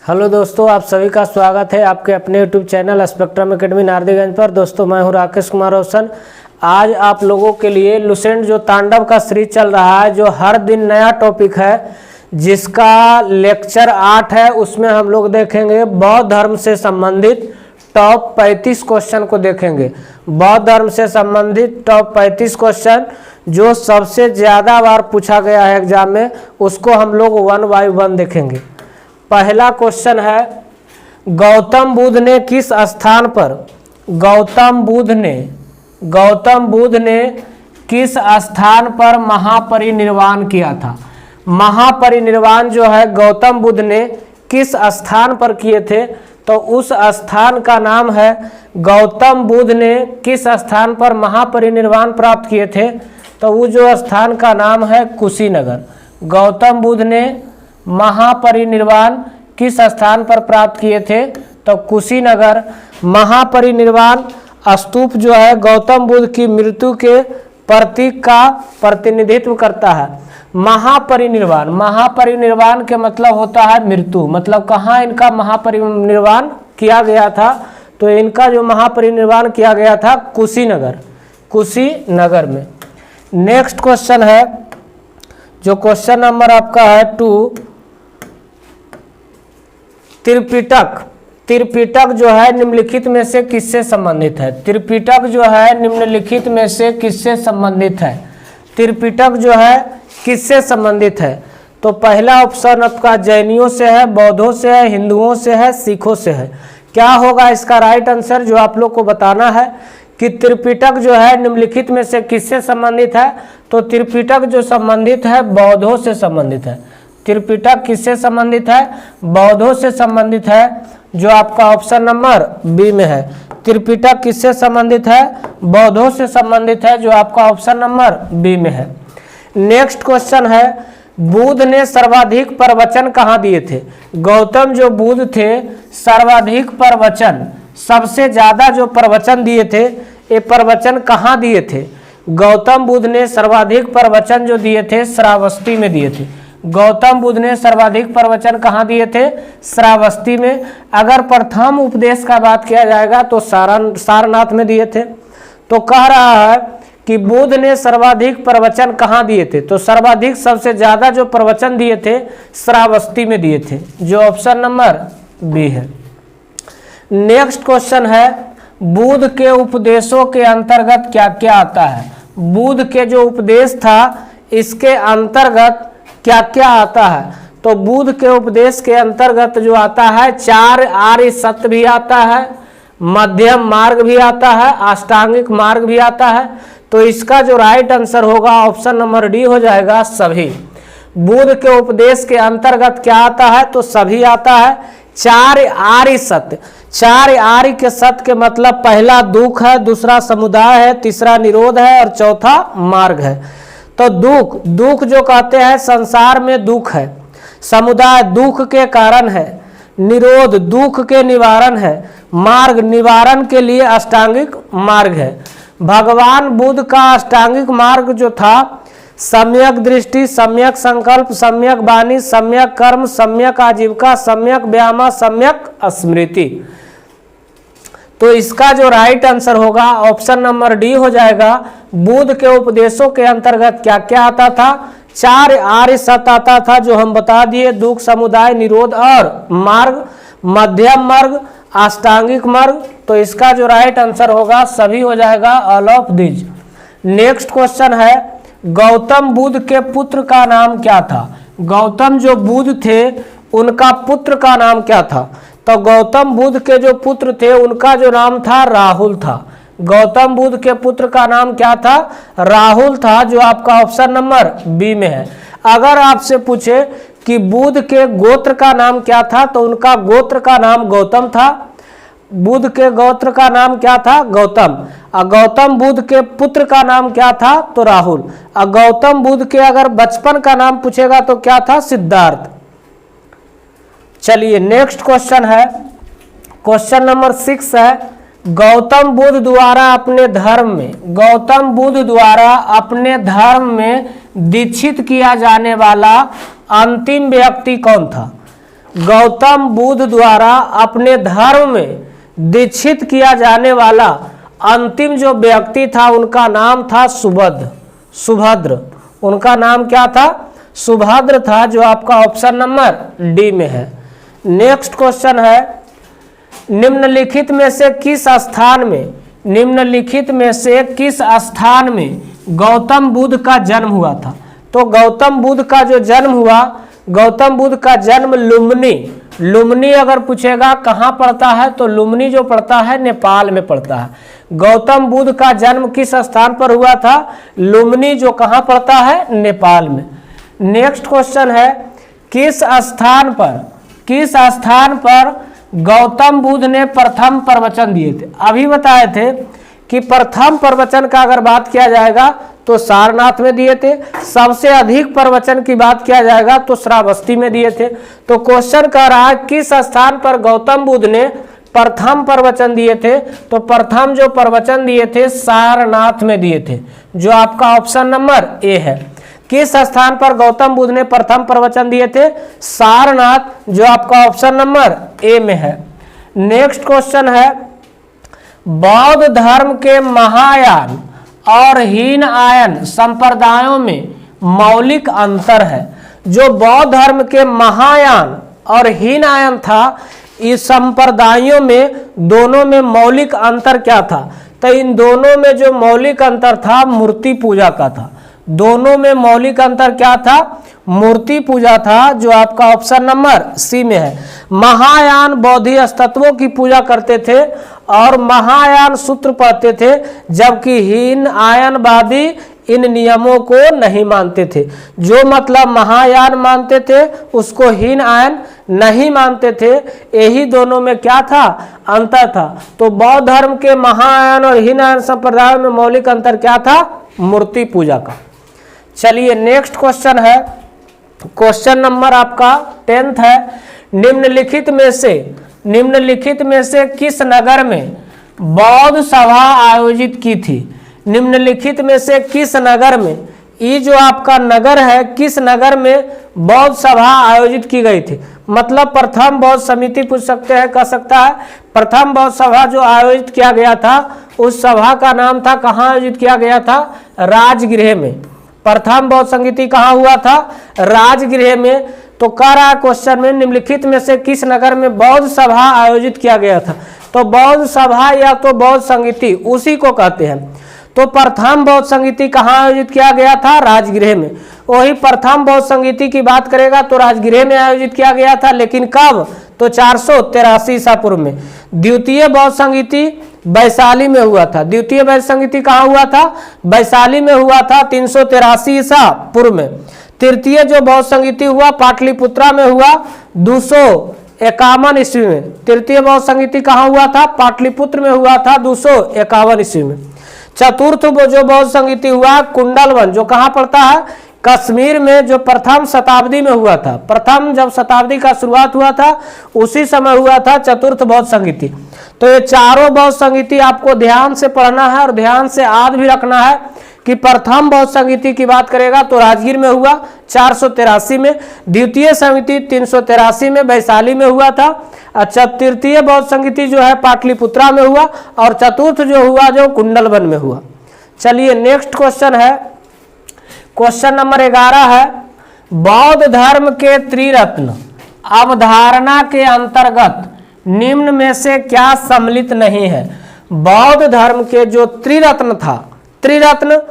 Hello दोस्तों, आप सभी का स्वागत है आपके अपने YouTube channel spectrum academy Nardiganj पर। दोस्तों मैं हूं राकेश कुमार रोशन। आज आप लोगों के लिए लुसेंट जो तांडव का सीरीज चल रहा है, जो हर दिन नया टॉपिक है, जिसका लेक्चर 8 है, उसमें हम लोग देखेंगे बौद्ध धर्म से संबंधित टॉप 35 क्वेश्चन को देखेंगे। बौद्ध धर्म से संबंधित टॉप 35 क्वेश्चन जो सबसे ज़्यादा बार पूछा गया है एग्जाम में, उसको हम लोग 1 बाय 1 देखेंगे। पहला क्वेश्चन है, गौतम बुद्ध ने किस स्थान पर गौतम बुद्ध ने किस स्थान पर महापरिनिर्वाण किया था? महापरिनिर्वाण जो है गौतम बुद्ध ने किस स्थान पर किए थे? तो उस स्थान का नाम है, गौतम बुद्ध ने किस स्थान पर महापरिनिर्वाण प्राप्त किए थे? तो वो जो स्थान का नाम है कुशीनगर। गौतम बुद्ध ने महापरिनिर्वाण किस स्थान पर प्राप्त किए थे? तो कुशीनगर। महापरिनिर्वाण स्तूप जो है गौतम बुद्ध की मृत्यु के प्रतीक का प्रतिनिधित्व करता है। महापरिनिर्वाण के मतलब होता है मृत्यु, मतलब कहाँ इनका महापरिनिर्वाण किया गया था? तो इनका जो महापरिनिर्वाण किया गया था कुशीनगर में। नेक्स्ट क्वेश्चन है, जो क्वेश्चन नंबर आपका है 2, त्रिपिटक जो है निम्नलिखित में से किससे संबंधित है? त्रिपिटक जो है निम्नलिखित में से किससे संबंधित है? त्रिपिटक जो है किससे संबंधित है? तो पहला ऑप्शन आपका जैनियों से है, बौद्धों से है, हिंदुओं से है, सिखों से है। क्या होगा इसका राइट आंसर, जो आप लोग को बताना है कि त्रिपिटक जो है निम्नलिखित में से किससे संबंधित है? तो त्रिपिटक जो संबंधित है बौद्धों से संबंधित है। त्रिपिटक किससे संबंधित है? बौद्धों से संबंधित है, जो आपका ऑप्शन नंबर बी में है। त्रिपिटक किससे संबंधित है? बौद्धों से संबंधित है, जो आपका ऑप्शन नंबर बी में है। नेक्स्ट क्वेश्चन है, बुद्ध ने सर्वाधिक प्रवचन कहाँ दिए थे? गौतम जो बुद्ध थे सर्वाधिक प्रवचन, सबसे ज्यादा जो प्रवचन दिए थे, ये प्रवचन कहाँ दिए थे? गौतम बुद्ध ने सर्वाधिक प्रवचन जो दिए थे श्रावस्ती में दिए थे। गौतम बुद्ध ने सर्वाधिक प्रवचन कहाँ दिए थे? श्रावस्ती में। अगर प्रथम उपदेश का बात किया जाएगा तो सारनाथ में दिए थे। तो कह रहा है कि बुद्ध ने सर्वाधिक प्रवचन कहाँ दिए थे? तो सर्वाधिक सबसे ज्यादा जो प्रवचन दिए थे श्रावस्ती में दिए थे, जो ऑप्शन नंबर बी है। नेक्स्ट क्वेश्चन है, बुद्ध के उपदेशों के अंतर्गत क्या क्या आता है? बुद्ध के जो उपदेश था इसके अंतर्गत क्या क्या आता है? तो बुद्ध के उपदेश के अंतर्गत जो आता है 4 आर्य सत्य भी आता है, मध्यम मार्ग भी आता है, अष्टांगिक मार्ग भी आता है। तो इसका जो राइट आंसर होगा ऑप्शन नंबर डी हो जाएगा, सभी। बुद्ध के उपदेश के अंतर्गत क्या आता है? तो सभी आता है। 4 आर्य सत्य, 4 आर्य के सत्य के मतलब पहला दुख है, दूसरा समुदाय है, तीसरा निरोध है और चौथा मार्ग है। तो दुख जो कहते हैं संसार में दुख है, समुदाय दुख के कारण है, निरोध दुख के निवारण है, मार्ग निवारण के लिए अष्टांगिक मार्ग है। भगवान बुद्ध का अष्टांगिक मार्ग जो था, सम्यक दृष्टि, सम्यक संकल्प, सम्यक वाणी, सम्यक कर्म, सम्यक आजीविका, सम्यक व्यायाम, सम्यक स्मृति। तो इसका जो राइट आंसर होगा ऑप्शन नंबर डी हो जाएगा। बुद्ध के उपदेशों के अंतर्गत क्या क्या आता था? 4 आर्य सत्य आता था, जो हम बता दिए, दुख, समुदाय, निरोध और मार्ग, मध्यम मार्ग, अष्टांगिक मार्ग। तो इसका जो राइट आंसर होगा सभी हो जाएगा, all of this. Next question है, गौतम बुद्ध के पुत्र का नाम क्या था? गौतम जो बुद्ध थे उनका पुत्र का नाम क्या था? तो गौतम बुद्ध के जो पुत्र थे उनका जो नाम था राहुल था। गौतम बुद्ध के पुत्र का नाम क्या था? राहुल था, जो आपका ऑप्शन नंबर बी में है। अगर आपसे पूछे कि बुद्ध के गोत्र का नाम क्या था, तो उनका गोत्र का नाम गौतम था। बुद्ध के गोत्र का नाम क्या था? गौतम। और गौतम बुद्ध के पुत्र का नाम क्या था? तो राहुल। और गौतम बुद्ध के अगर बचपन का नाम पूछेगा तो क्या था? सिद्धार्थ। चलिए नेक्स्ट क्वेश्चन है, क्वेश्चन नंबर 6 है, गौतम बुद्ध द्वारा अपने धर्म में दीक्षित किया जाने वाला अंतिम व्यक्ति कौन था? गौतम बुद्ध द्वारा अपने धर्म में दीक्षित किया जाने वाला अंतिम जो व्यक्ति था उनका नाम था सुभद्र। उनका नाम क्या था? सुभद्र था, जो आपका ऑप्शन नंबर डी में है। नेक्स्ट क्वेश्चन है, निम्नलिखित में से किस स्थान में गौतम बुद्ध का जन्म हुआ था? तो गौतम बुद्ध का जो जन्म हुआ, गौतम बुद्ध का जन्म लुम्बिनी अगर पूछेगा कहाँ पड़ता है, तो लुम्बिनी जो पड़ता है नेपाल में पड़ता है। गौतम बुद्ध का जन्म किस स्थान पर हुआ था? लुम्बिनी, जो कहाँ पड़ता है? नेपाल में। नेक्स्ट क्वेश्चन है, किस स्थान पर गौतम बुद्ध ने प्रथम प्रवचन दिए थे? अभी बताए थे कि प्रथम प्रवचन का अगर बात किया जाएगा तो सारनाथ में दिए थे, सबसे अधिक प्रवचन की बात किया जाएगा तो श्रावस्ती में दिए थे। तो क्वेश्चन कह रहा है किस स्थान पर गौतम बुद्ध ने प्रथम प्रवचन दिए थे? तो प्रथम जो प्रवचन दिए थे सारनाथ में दिए थे, जो आपका ऑप्शन नंबर ए है। किस स्थान पर गौतम बुद्ध ने प्रथम प्रवचन दिए थे? सारनाथ, जो आपका ऑप्शन नंबर ए में है। नेक्स्ट क्वेश्चन है, बौद्ध धर्म के महायान और हीनयान संप्रदायों में मौलिक अंतर है। जो बौद्ध धर्म के महायान और हीनयान था, इस संप्रदायों में दोनों में मौलिक अंतर क्या था? तो इन दोनों में जो मौलिक अंतर था मूर्ति पूजा का था। दोनों में मौलिक अंतर क्या था? मूर्ति पूजा था, जो आपका ऑप्शन नंबर सी में है। महायान बौद्धि तत्वों की पूजा करते थे और महायान सूत्र पढ़ते थे, जबकि हीनयानवादी इन नियमों को नहीं मानते थे। जो मतलब महायान मानते थे उसको हीनयान नहीं मानते थे। यही दोनों में क्या था? अंतर था। तो बौद्ध धर्म के महायान और हीनयान संप्रदाय में मौलिक अंतर क्या था? मूर्ति पूजा का। चलिए नेक्स्ट क्वेश्चन है, क्वेश्चन नंबर आपका 10th है, निम्नलिखित में से किस नगर में बौद्ध सभा आयोजित की थी? निम्नलिखित में से किस नगर में, ये जो आपका नगर है, किस नगर में बौद्ध सभा आयोजित की गई थी? मतलब प्रथम बौद्ध समिति पूछ सकते हैं, कह सकता है। प्रथम बौद्ध सभा जो आयोजित किया गया था, उस सभा का नाम था, कहाँ आयोजित किया गया था? राजगृह में। प्रथम बौद्ध संगीति कहाँ हुआ था? राजगृह में। तो कह रहा है क्वेश्चन में, निम्नलिखित में से किस नगर में बौद्ध सभा आयोजित किया गया था? तो बौद्ध सभा या तो बौद्ध संगीति उसी को कहते हैं। तो प्रथम बौद्ध संगीति कहाँ आयोजित किया गया था? राजगृह में। वही प्रथम बौद्ध संगीति की बात करेगा तो राजगृह में आयोजित किया गया था, लेकिन कब? तो 483 ईसा पूर्व में। द्वितीय बौद्ध संगीति वैशाली में हुआ था। द्वितीय बौद्ध संगीति कहाँ हुआ था? वैशाली में हुआ था, 383 ईसा पूर्व में। तृतीय जो बौद्ध संगीति हुआ पाटलिपुत्रा में हुआ, 251 ईस्वी में। तृतीय बौद्ध संगीति कहाँ हुआ था? पाटलिपुत्र में हुआ था, 251 ईस्वी में। चतुर्थ जो बौद्ध संगीति हुआ कुंडलवन, जो कहाँ पड़ता है? कश्मीर में, जो प्रथम शताब्दी में हुआ था। प्रथम जब शताब्दी का शुरुआत हुआ था उसी समय हुआ था चतुर्थ बौद्ध संगीति। तो ये चारों बौद्ध संगीति आपको ध्यान से पढ़ना है और ध्यान से याद भी रखना है कि प्रथम बौद्ध संगीति की बात करेगा तो राजगीर में हुआ 483 में, द्वितीय संगीति 383 में वैशाली में हुआ था, अच्छा तृतीय बौद्ध संगीति जो है पाटलिपुत्रा में हुआ और चतुर्थ जो हुआ जो कुंडलवन में हुआ। चलिए नेक्स्ट क्वेश्चन है, क्वेश्चन नंबर 11 है, बौद्ध धर्म के त्रिरत्न अवधारणा के अंतर्गत निम्न में से क्या सम्मिलित नहीं है? बौद्ध धर्म के जो त्रिरत्न था, त्रिरत्न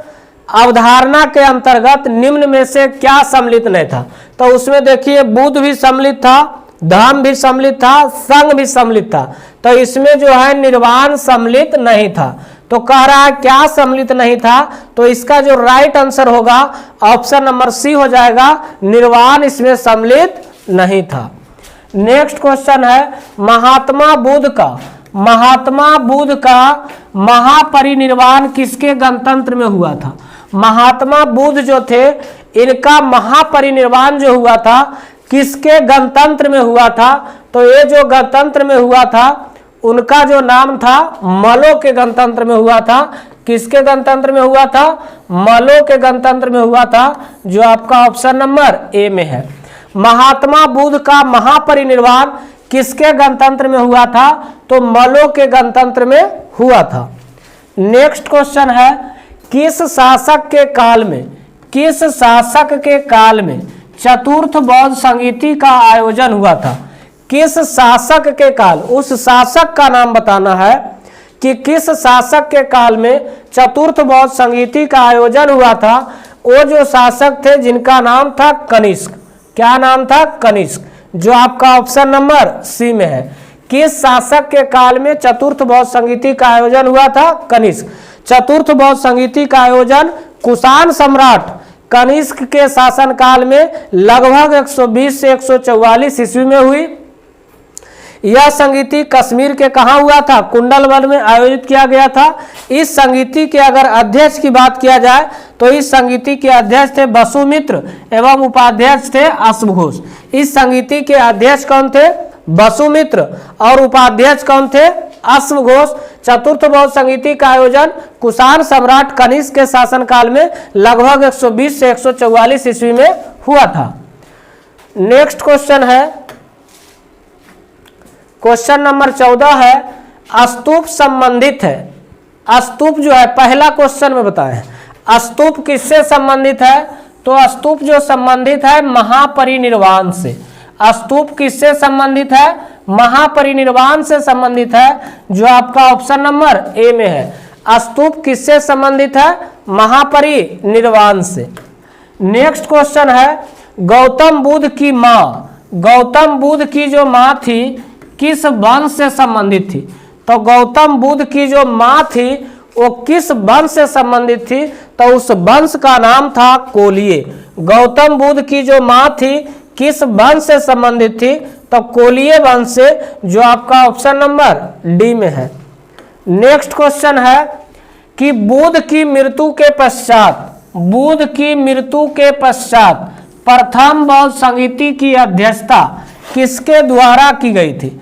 अवधारणा के अंतर्गत निम्न में से क्या सम्मिलित नहीं था? तो उसमें देखिए बुद्ध भी सम्मिलित था, धर्म भी सम्मिलित था, संघ भी सम्मिलित था। तो इसमें जो है निर्वाण सम्मिलित नहीं था। तो कह रहा है क्या सम्मिलित नहीं था? तो इसका जो राइट आंसर होगा ऑप्शन नंबर सी हो जाएगा, निर्वाण इसमें सम्मिलित नहीं था। नेक्स्ट क्वेश्चन है, महात्मा बुद्ध का महापरिनिर्वाण किसके गणतंत्र में हुआ था? महात्मा बुद्ध जो थे इनका महापरिनिर्वाण जो हुआ था किसके गणतंत्र में हुआ था? तो ये जो गणतंत्र में हुआ था उनका जो नाम था मलो के गणतंत्र में हुआ था। किसके गणतंत्र में हुआ था? मलो के गणतंत्र में हुआ था, जो आपका ऑप्शन नंबर ए में है। महात्मा बुद्ध का महापरिनिर्वाण किसके गणतंत्र में हुआ था? तो मलों के गणतंत्र में हुआ था। नेक्स्ट क्वेश्चन है, किस शासक के काल में चतुर्थ बौद्ध संगीति का आयोजन हुआ था? किस शासक के काल, उस शासक का नाम बताना है कि किस शासक के काल में चतुर्थ बौद्ध संगीति का आयोजन हुआ था। वो जो शासक थे जिनका नाम था कनिष्क। क्या नाम था? कनिष्क, जो आपका ऑप्शन नंबर सी में है। किस शासक के काल में चतुर्थ बौद्ध संगीति का आयोजन हुआ था? कनिष्क। चतुर्थ बौद्ध संगीति का आयोजन कुषाण सम्राट कनिष्क के शासनकाल में लगभग 120 से 144 ईस्वी में हुई। यह संगीति कश्मीर के कहाँ हुआ था? कुंडलवन में आयोजित किया गया था। इस संगीति के अगर अध्यक्ष की बात किया जाए तो इस संगीति के अध्यक्ष थे वसुमित्र एवं उपाध्यक्ष थे अश्वघोष। इस संगीति के अध्यक्ष कौन थे? वसुमित्र, और उपाध्यक्ष कौन थे? अश्वघोष। चतुर्थ बौद्ध संगीति का आयोजन कुषाण सम्राट कनिष्क के शासनकाल में लगभग 120 से 144 ईस्वी में हुआ था। नेक्स्ट क्वेश्चन है, क्वेश्चन नंबर 14 है, स्तूप संबंधित है। स्तूप जो है, पहला क्वेश्चन में बताएं स्तूप किससे संबंधित है? तो स्तूप जो संबंधित है महापरिनिर्वाण से। स्तूप किससे संबंधित है? महापरिनिर्वाण से संबंधित है, जो आपका ऑप्शन नंबर ए में है। स्तूप किससे संबंधित है? महापरिनिर्वाण से। नेक्स्ट क्वेश्चन है, गौतम बुद्ध की माँ, गौतम बुद्ध की जो माँ थी किस वंश से संबंधित थी? तो गौतम बुद्ध की जो माँ थी वो किस वंश से संबंधित थी? तो उस वंश का नाम था कोलिये। गौतम बुद्ध की जो माँ थी किस वंश से संबंधित थी? तो कोलिये वंश से, जो आपका ऑप्शन नंबर डी में है। नेक्स्ट क्वेश्चन है कि बुद्ध की मृत्यु के पश्चात प्रथम बौद्ध संगीति की अध्यक्षता किसके द्वारा की गई थी?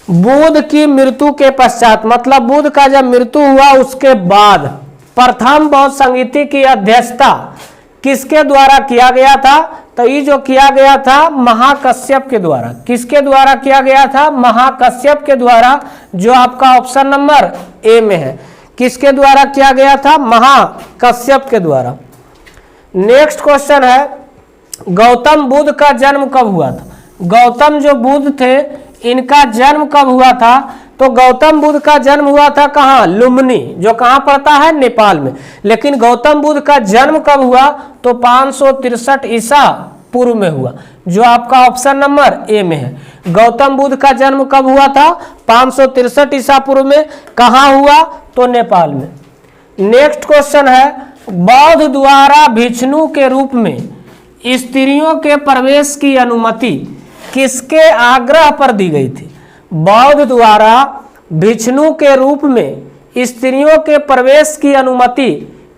बुद्ध की मृत्यु के पश्चात, मतलब बुद्ध का जब मृत्यु हुआ उसके बाद प्रथम बौद्ध संगीति की अध्यक्षता किसके द्वारा किया गया था? तो ये जो किया गया था महाकश्यप के द्वारा। किसके द्वारा किया गया था? महाकश्यप के द्वारा, जो आपका ऑप्शन नंबर ए में है। किसके द्वारा किया गया था? महाकश्यप के द्वारा। नेक्स्ट क्वेश्चन है, गौतम बुद्ध का जन्म कब हुआ था? गौतम जो बुद्ध थे इनका जन्म कब हुआ था? तो गौतम बुद्ध का जन्म हुआ था कहाँ? लुम्बिनी, जो कहाँ पड़ता है? नेपाल में। लेकिन गौतम बुद्ध का जन्म कब हुआ? तो 563 ईसा पूर्व में हुआ, जो आपका ऑप्शन नंबर ए में है। गौतम बुद्ध का जन्म कब हुआ था? 563 ईसा पूर्व में। कहाँ हुआ? तो नेपाल में। नेक्स्ट क्वेश्चन है, बौद्ध द्वारा भिक्षु के रूप में स्त्रियों के प्रवेश की अनुमति किसके आग्रह पर दी गई थी? बौद्ध द्वारा भिक्षु के रूप में स्त्रियों के प्रवेश की अनुमति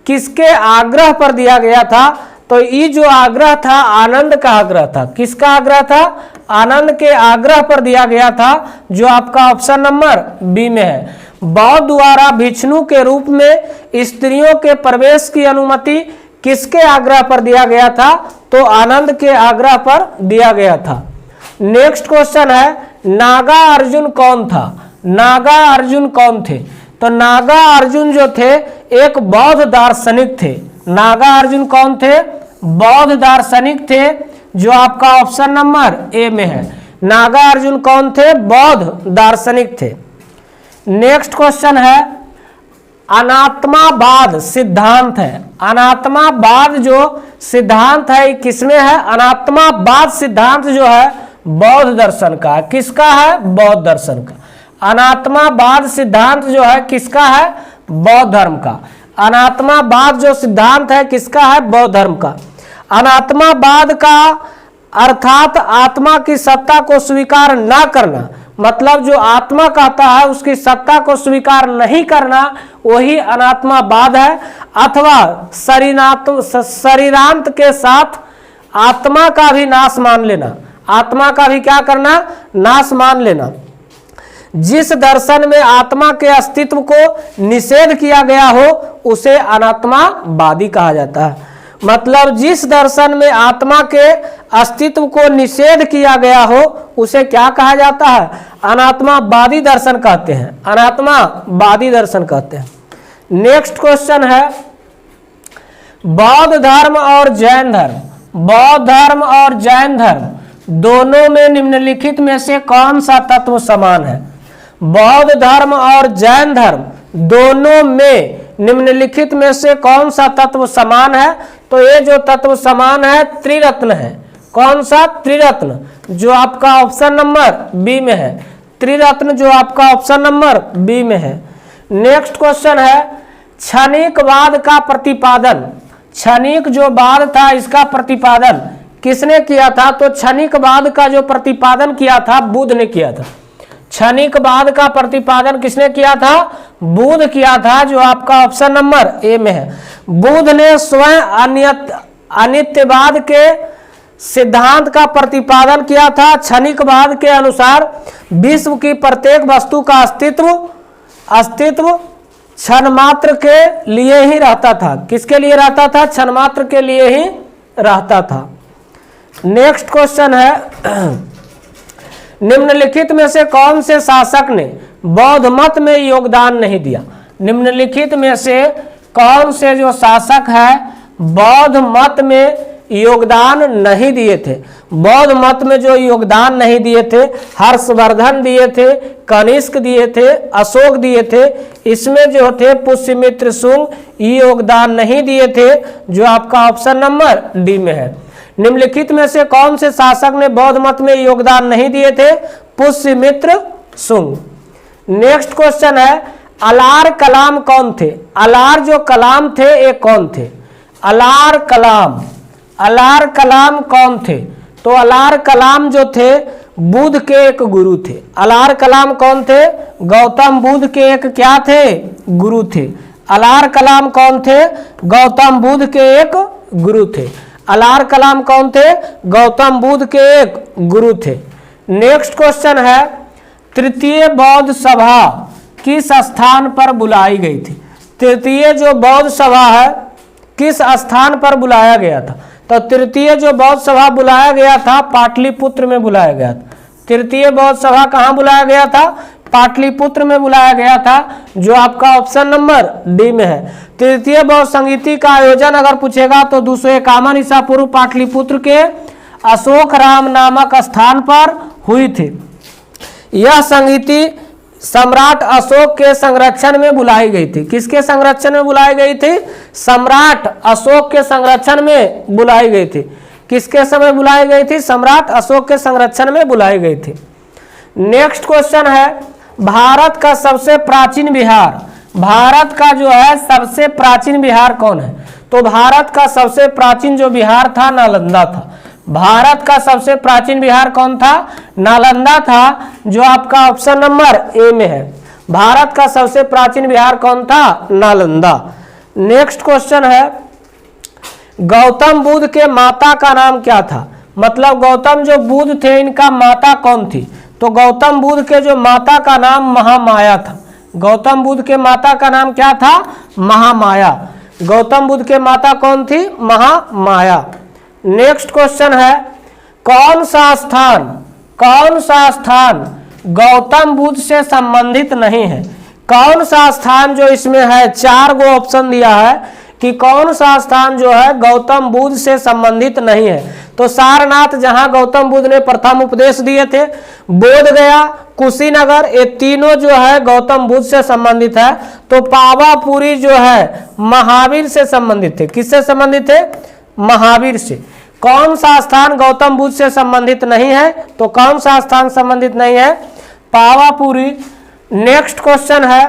किसके आग्रह पर दिया गया था? तो ये जो आग्रह था आनंद का आग्रह था। किसका आग्रह था? आनंद के आग्रह पर दिया गया था, जो आपका ऑप्शन नंबर बी में है। बौद्ध द्वारा भिक्षु के रूप में स्त्रियों के प्रवेश की अनुमति किसके आग्रह पर दिया गया था? तो आनंद के आग्रह पर दिया गया था। नेक्स्ट क्वेश्चन है, नागा अर्जुन कौन था? नागा अर्जुन कौन थे? तो नागा अर्जुन जो थे एक बौद्ध दार्शनिक थे। नागा अर्जुन कौन थे? बौद्ध दार्शनिक थे, जो आपका ऑप्शन नंबर ए में है। नागा अर्जुन कौन थे? बौद्ध दार्शनिक थे। नेक्स्ट क्वेश्चन है, अनात्मावाद सिद्धांत है। अनात्मावाद जो सिद्धांत है किसमें है? अनात्मावाद सिद्धांत जो है बौद्ध दर्शन का। किसका है? बौद्ध दर्शन का। अनात्मावाद सिद्धांत जो है किसका है? बौद्ध धर्म का। अनात्मावाद जो सिद्धांत है किसका है? बौद्ध धर्म का। अनात्मावाद का अर्थात आत्मा की सत्ता को स्वीकार ना करना, मतलब जो आत्मा कहता है उसकी सत्ता को स्वीकार नहीं करना, वही अनात्मावाद है। अथवा शरीरांत के साथ आत्मा का भी नाश मान लेना। आत्मा का भी क्या करना? नाश मान लेना। जिस दर्शन में आत्मा के अस्तित्व को निषेध किया गया हो उसे अनात्मावादी कहा जाता है। मतलब जिस दर्शन में आत्मा के अस्तित्व को निषेध किया गया हो उसे क्या कहा जाता है? अनात्मावादी दर्शन कहते हैं, अनात्मावादी दर्शन कहते हैं। नेक्स्ट क्वेश्चन है बौद्ध धर्म और जैन धर्म, बौद्ध धर्म और जैन धर्म दोनों में निम्नलिखित में से कौन सा तत्व समान है? बौद्ध धर्म और जैन धर्म दोनों में निम्नलिखित में से कौन सा तत्व समान है? तो ये जो तत्व समान है त्रिरत्न है। कौन सा? त्रिरत्न, जो आपका ऑप्शन नंबर बी में है। त्रिरत्न जो आपका ऑप्शन नंबर बी में है। नेक्स्ट क्वेश्चन है क्षणिकवाद का प्रतिपादन, क्षणिक जो वाद था इसका प्रतिपादन किसने किया था? तो क्षणिकवाद का जो प्रतिपादन किया था बुद्ध ने किया था। क्षणिकवाद का प्रतिपादन किसने किया था? बुद्ध किया था, जो आपका ऑप्शन नंबर ए में है। बुद्ध ने स्वयं अनित्यवाद के सिद्धांत का प्रतिपादन किया था। क्षणिकवाद के अनुसार विश्व की प्रत्येक वस्तु का अस्तित्व क्षण मात्र के लिए ही रहता था। किसके लिए रहता था? क्षण मात्र के लिए ही रहता था। नेक्स्ट क्वेश्चन है निम्नलिखित में से कौन से शासक ने बौद्ध मत में योगदान नहीं दिया? निम्नलिखित में से कौन से जो शासक है बौद्ध मत में योगदान नहीं दिए थे? बौद्ध मत में जो योगदान नहीं दिए थे, हर्षवर्धन दिए थे, कनिष्क दिए थे, अशोक दिए थे। इसमें जो थे पुष्यमित्र शुंग ये योगदान नहीं दिए थे, जो आपका ऑप्शन नंबर डी में है। निम्नलिखित में से कौन से शासक ने बौद्ध मत में योगदान नहीं दिए थे? पुष्यमित्र शुंग। नेक्स्ट क्वेश्चन है अलार कलाम कौन थे? अलार जो कलाम थे ये कौन थे? अलार कलाम कौन थे? तो अलार कलाम जो थे बुद्ध के एक गुरु थे। अलार कलाम कौन थे? गौतम बुद्ध के एक क्या थे? गुरु थे। अलार कलाम कौन थे? गौतम बुद्ध के एक गुरु थे। अलार कलाम कौन थे? गौतम बुद्ध के एक गुरु थे। नेक्स्ट क्वेश्चन है तृतीय बौद्ध सभा किस स्थान पर बुलाई गई थी? तृतीय जो बौद्ध सभा है किस स्थान पर बुलाया गया था? तो तृतीय जो बौद्ध सभा बुलाया गया था पाटलिपुत्र में बुलाया गया था। तृतीय बौद्ध सभा कहाँ बुलाया गया था? पाटलिपुत्र में बुलाया गया था, जो आपका ऑप्शन नंबर डी में है। तृतीय बौद्ध संगीति का आयोजन अगर पूछेगा तो 251 ईसा पूर्व पाटलिपुत्र के अशोक राम नामक स्थान पर हुई थी। यह संगीति सम्राट अशोक के संरक्षण में बुलाई गई थी। किसके संरक्षण में बुलाई गई थी? सम्राट अशोक के संरक्षण में बुलाई गई थी। किसके समय बुलाई गई थी? सम्राट अशोक के संरक्षण में बुलाई गई थी। नेक्स्ट क्वेश्चन है भारत का सबसे प्राचीन बिहार, भारत का जो है सबसे प्राचीन बिहार कौन है? तो भारत का सबसे प्राचीन जो बिहार था नालंदा था। भारत का सबसे प्राचीन बिहार कौन था? नालंदा था, जो आपका ऑप्शन नंबर ए में है। भारत का सबसे प्राचीन बिहार कौन था? नालंदा। नेक्स्ट क्वेश्चन है गौतम बुद्ध के माता का नाम क्या था? मतलब गौतम जो बुद्ध थे इनका माता कौन थी? तो गौतम बुद्ध के जो माता का नाम महामाया था। गौतम बुद्ध के माता का नाम क्या था? महामाया। गौतम बुद्ध के माता कौन थी? महामाया। नेक्स्ट क्वेश्चन है कौन सा स्थान गौतम बुद्ध से संबंधित नहीं है? कौन सा स्थान जो इसमें है, 4 गो ऑप्शन दिया है कि कौन सा स्थान जो है गौतम बुद्ध से संबंधित नहीं है। तो सारनाथ जहां गौतम बुद्ध ने प्रथम उपदेश दिए थे, बोध गया, कुशीनगर, ये तीनों जो है गौतम बुद्ध से संबंधित है। तो पावापुरी जो है महावीर से संबंधित थे। किससे संबंधित थे? महावीर से। कौन सा स्थान गौतम बुद्ध से संबंधित नहीं है? तो कौन सा स्थान संबंधित नहीं है? पावापुरी। नेक्स्ट क्वेश्चन है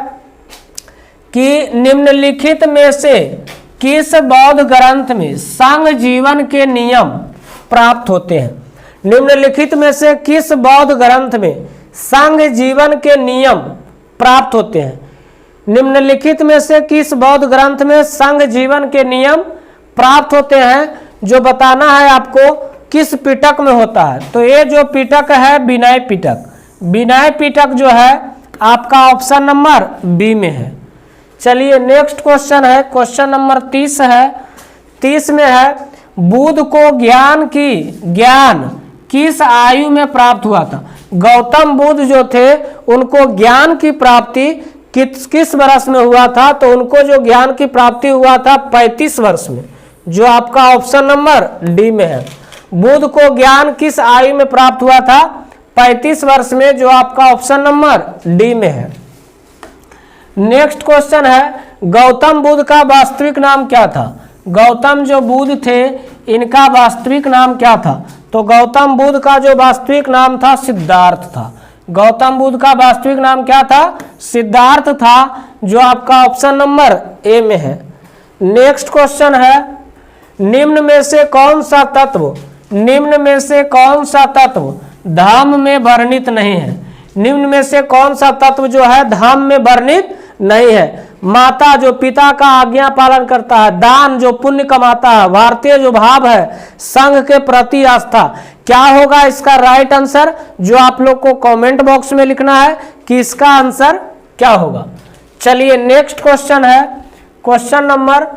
कि निम्नलिखित में से किस बौद्ध ग्रंथ में संघ जीवन के नियम प्राप्त होते हैं? निम्नलिखित में से किस बौद्ध ग्रंथ में संघ जीवन के नियम प्राप्त होते हैं? निम्नलिखित में से किस बौद्ध ग्रंथ में संघ जीवन के नियम प्राप्त होते हैं? जो बताना है आपको किस पिटक में होता है। तो ये जो पिटक है विनय पिटक। विनय पिटक जो है आपका ऑप्शन नंबर बी में है। चलिए नेक्स्ट क्वेश्चन है, क्वेश्चन नंबर 30 है। 30 में है बुद्ध को ज्ञान किस आयु में प्राप्त हुआ था? गौतम बुद्ध जो थे उनको ज्ञान की प्राप्ति किस वर्ष में हुआ था? तो उनको जो ज्ञान की प्राप्ति हुआ था 35 वर्ष में, जो आपका ऑप्शन नंबर डी में है। बुद्ध को ज्ञान किस आयु में प्राप्त हुआ था? 35 वर्ष में, जो आपका ऑप्शन नंबर डी में है। नेक्स्ट क्वेश्चन है, गौतम बुद्ध का वास्तविक नाम क्या था? गौतम जो बुद्ध थे इनका वास्तविक नाम क्या था? तो गौतम बुद्ध का जो वास्तविक नाम था सिद्धार्थ था। गौतम बुद्ध का वास्तविक नाम क्या था? सिद्धार्थ था, जो आपका ऑप्शन नंबर ए में है। नेक्स्ट क्वेश्चन है, निम्न में से कौन सा तत्व धाम में वर्णित नहीं है? निम्न में से कौन सा तत्व जो है धाम में वर्णित नहीं है? माता जो पिता का आज्ञा पालन करता है, दान जो पुण्य कमाता है, भारतीय जो भाव है, संघ के प्रति आस्था। क्या होगा इसका राइट आंसर, जो आप लोग को कमेंट बॉक्स में लिखना है कि इसका आंसर क्या होगा। चलिए नेक्स्ट क्वेश्चन है, क्वेश्चन नंबर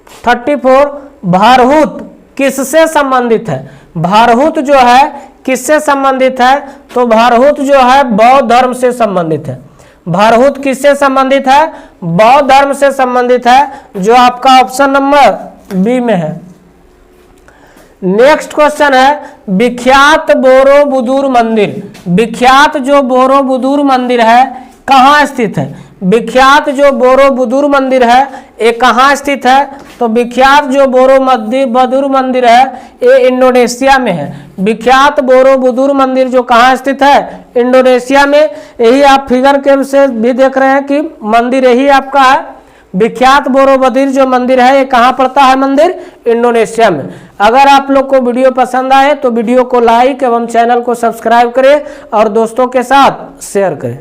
34, भारहूत किससे संबंधित है? भारहूत जो है किससे संबंधित है? तो भारहूत जो है बौद्ध धर्म से संबंधित है। भारहूत किससे संबंधित है? बौद्ध धर्म से संबंधित है, जो आपका ऑप्शन नंबर बी में है। नेक्स्ट क्वेश्चन है, विख्यात बोरोबुदुर मंदिर। विख्यात जो बोरोबुदुर मंदिर है कहाँ स्थित है? विख्यात जो बोरोबुदुर मंदिर है ये कहाँ स्थित है? तो विख्यात जो बोरोबुदुर मंदिर है ये इंडोनेशिया में है। विख्यात बोरोबुदुर मंदिर जो कहाँ स्थित है? इंडोनेशिया में। यही आप फिगर के से भी देख रहे हैं कि मंदिर यही आपका है। विख्यात बोरोबुदुर जो मंदिर है ये कहाँ पड़ता है? मंदिर इंडोनेशिया में। अगर आप लोग को वीडियो पसंद आए तो वीडियो को लाइक एवं चैनल को सब्सक्राइब करें और दोस्तों के साथ शेयर करें।